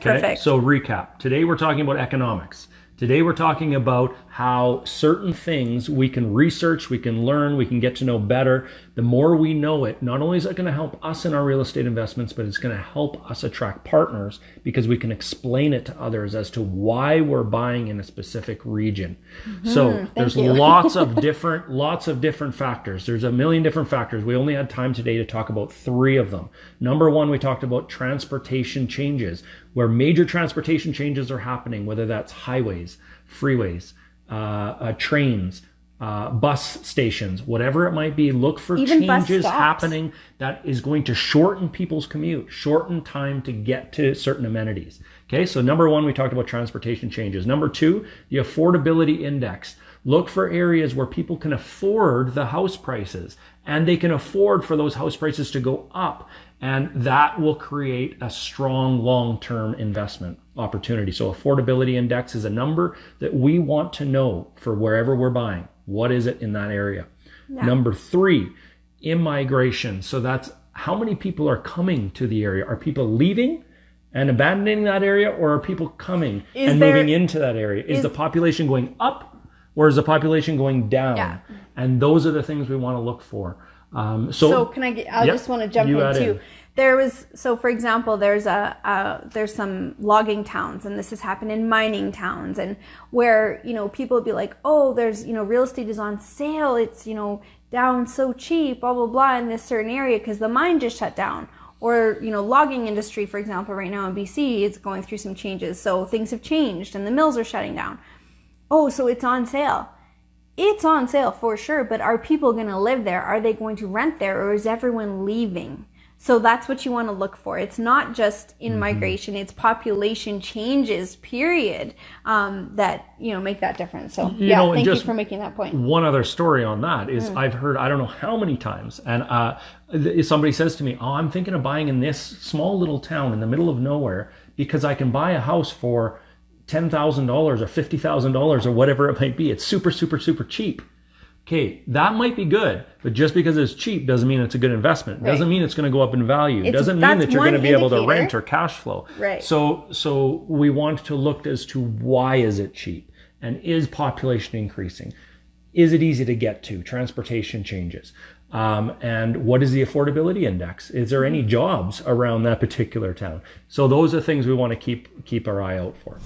Okay, Perfect. so recap. Today we're talking about economics. Today we're talking about how certain things we can research, we can learn, we can get to know better. The more we know it, not only is it going to help us in our real estate investments, but it's going to help us attract partners because we can explain it to others as to why we're buying in a specific region. So there's lots of different factors. There's a million different factors. We only had time today to talk about 3 of them. Number 1, we talked about transportation changes, where major transportation changes are happening, whether that's highways, freeways, trains, bus stations, whatever it might be. Look for Even changes happening that is going to shorten people's commute, shorten time to get to certain amenities. Okay, so number 1, we talked about transportation changes. Number 2, the affordability index. Look for areas where people can afford the house prices and they can afford for those house prices to go up. And that will create a strong long-term investment opportunity. So affordability index is a number that we want to know for wherever we're buying. What is it in that area? Yeah. Number 3, immigration. So that's how many people are coming to the area. Are people leaving and abandoning that area, or are people coming and moving into that area? Is the population going up, or is the population going down? Yeah. And those are the things we want to look for. So can I I just want to jump in too. For example, there's some logging towns, and this has happened in mining towns, and where, people would be like, oh, there's, real estate is on sale. It's, down so cheap, blah, blah, blah, in this certain area because the mine just shut down. Or, logging industry, for example, right now in BC, it's going through some changes. So things have changed and the mills are shutting down. Oh, so it's on sale. It's on sale for sure, but are people going to live there? Are they going to rent there, or is everyone leaving? So that's what you want to look for. It's not just in migration, it's population changes, period, that, make that difference. So thank you for making that point. One other story on that is I've heard, I don't know how many times, and somebody says to me, oh, I'm thinking of buying in this small little town in the middle of nowhere because I can buy a house for $10,000 or $50,000 or whatever it might be. It's super, super, super cheap. Okay, that might be good, but just because it's cheap doesn't mean it's a good investment. Right. Doesn't mean it's going to go up in value. It doesn't mean that you're going to be able to rent or cash flow. Right. So we want to look as to why is it cheap, and is population increasing? Is it easy to get to? Transportation changes. And what is the affordability index? Is there any jobs around that particular town? So those are things we want to keep our eye out for.